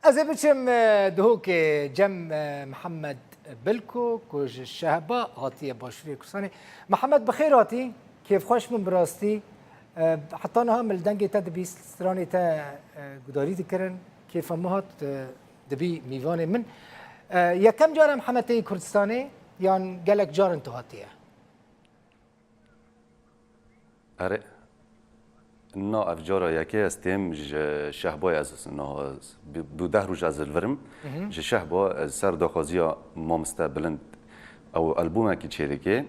از بچم دهوک جم محمد بلکو کج الشهباء هاتي باشوری کسانی محمد بخیر هاتی کیف خوش من براستی حتی نه مل دنگی تا دبی سترانی تا گداری دکرن کیف مهات دبی میوان من یکم جار محمد تی کردستانی یان گلک جار انتو هاتیه اره نا افجارا یکی استیم شهبای از نا بوده روز از الورم شهبا از سر دخازیا مامسته بلند او البومه کی چیرکی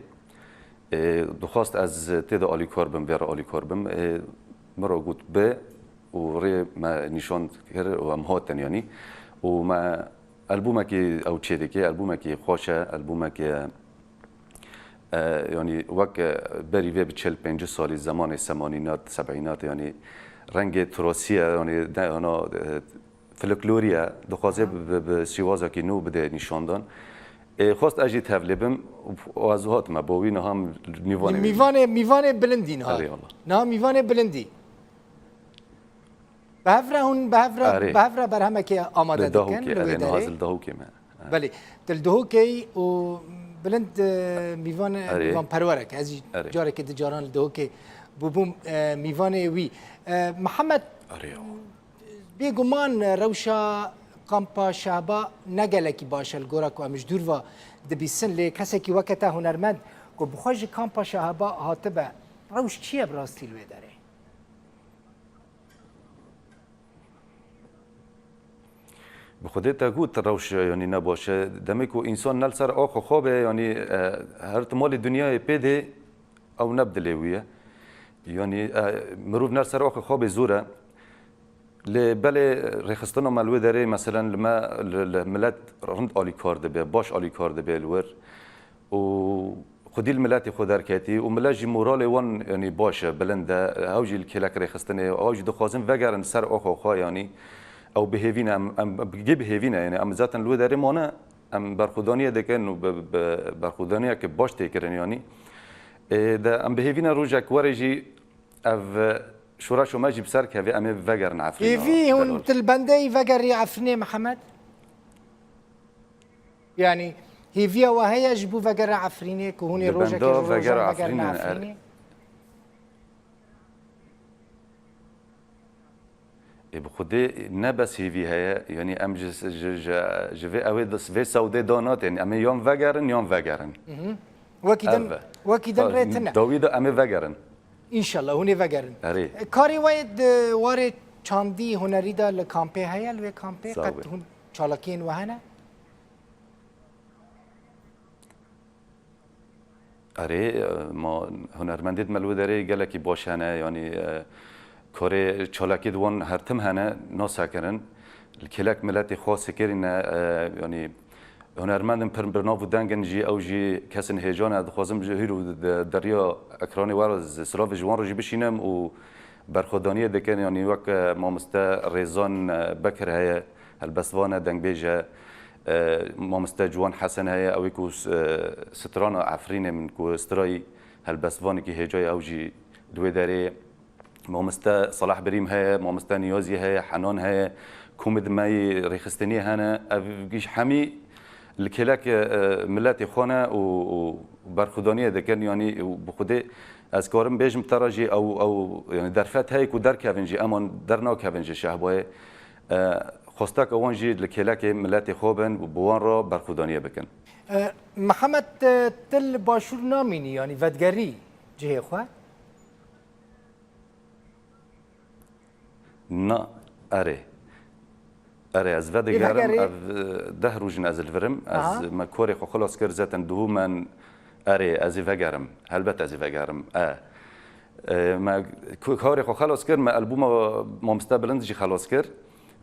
دخواست از تید آلی کاربم ویر آلی کاربم مرا گوت به و ری ما نشان کرد و ام هاتن یعنی و ما البومه کی او چیرکی البومه کی خوشه البومه کی يعني وك بري في بتشل بينج سالي زمان الثمانينات السبعينات يعني رنگ تراثيه يعني انا فلكلوريا دخوازه بسيوازا كي نو بده نشاندن خواست اجي تفلبم و هات ما بوين هم میوان بلندین ها نه میوان بلندی بهفره بر همه که آماده دکن لوی داره دهوکی ما بله دل دهوکی و بلند میوان پرورک از جاره که دجاران دهوکی بوم میوان وی محمد بیگمان روشا کامپا شعبا نگلکی باشه الگورا که امش دور و دبیسن لی کسی که وقتا هنرمند که بخواج کامپا شعبا هاتبه روش چیه براستی لوی داره بخودت تقول تروش يعني نباشه دمكو انسان نل سر اخو خوبه يعني هر مال الدنيا بده او نبدلويه يعني مروف نل سر اخو خوبه زوره لبله رخصتنا ملوه داره مثلا لما الملت رند آلی کار دبه باش آلی کار دبه الور و خودی الملت خود درکتی و ملاجی مورال وان يعني باشه بلنده اوجی الکلک رخصتنه اوجی دخوازن وگرن سر اخو خو يعني او بهيفينا ام بجيب بهيفينا يعني ام ذاتن لو داري مانا ام برخودانيه دكن برخودانيه که باش تكرن يعني ده ام بهيفينا روجك ورجي اف شوراشو ما جيب سر كافي ام فجر نعفرين في هون البندي فجر يعفني محمد يعني هي فيها وهي جبو فجر عفريني كهوني روجك فجر عفريني بخودی نبس هیوی هیا یعنی ام جوی اوی دست وی سعودی دانات یعنی ام یام وگرن وكيدن ريتنا داوید ام وگرن ان شاء الله هوني وگرن کاری واید واره چاندی هنری دا لکامپه هیا لوی کامپه قد هون چالاکین وهنه اره ما هنرمندید ملو داره گلکی باشنه یعنی کاری چالاکی دوان هر تم هنه ناسکرن الکلک ملتی خاص کرین یعنی هنرمندم برنامه دنگن جی او جی کسن هیجان ادخوازم جهیرو دریا اکرانی وارز سراف جوان رو جی بشینم و برخودانی دکن یعنی وقت مامسته ریزان بکر هیا البسوانه دنگ بیجه مامسته جوان حسن هیا اوی کو ستران عفرین من کو استرای البسوانی که هیجای او جی دوی داره مامستا صلاح بريم هي مامستا نيازي هي حنان هي كومد ماي ريخستني هنا افجيش حمي الكلاك ملاتي خونه وبرخدانيه دكن يعني بخوده از کارم بیشم تراجی او يعني درفت هي کو در کافنجی اما در نا کافنجی شهبای خواستک اوانجی الكلاك ملاتي خوبن بوان را برخدانيه بکن محمد تل باشور نامینی يعني ودگری جه خو نا اره از ودگرم ده روزن از الورم از ما کاری خو خلاص کرد زتن دو من از وگرم البته از وگرم ما کاری خو خلاص کرد ما البوم ما مستقبلند جی خلاص کرد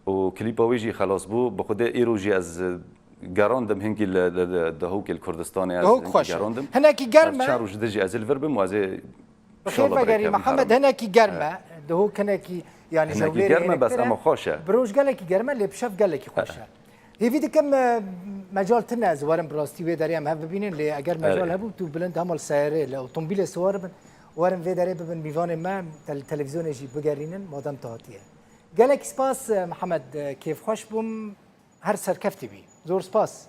و کلیپ ویجی خلاص بو به خود ایروجی از گراندم هنگی دهوک الکردستانی از گراندم هناکی گرمه شهر جدی از الورم و از بخیر وگری محمد هناکی گرمه دهوک هناکی يعني هناكي جرمه بس اما خوشه بروج قال لك جرمه اللي بشاف قال لك خوشه هي في كم مجال تناز ورم براستي وي داريام هاف بينين اللي اگر مجال هبو تو بلند همال سياره الاوتومبيل سوار ورم في داري بن ميفان ما التلفزيون يجي بقرينن مادام تاتيه gelek spas محمد کیف خوش بوم هر سرکفتی بی زور سپاس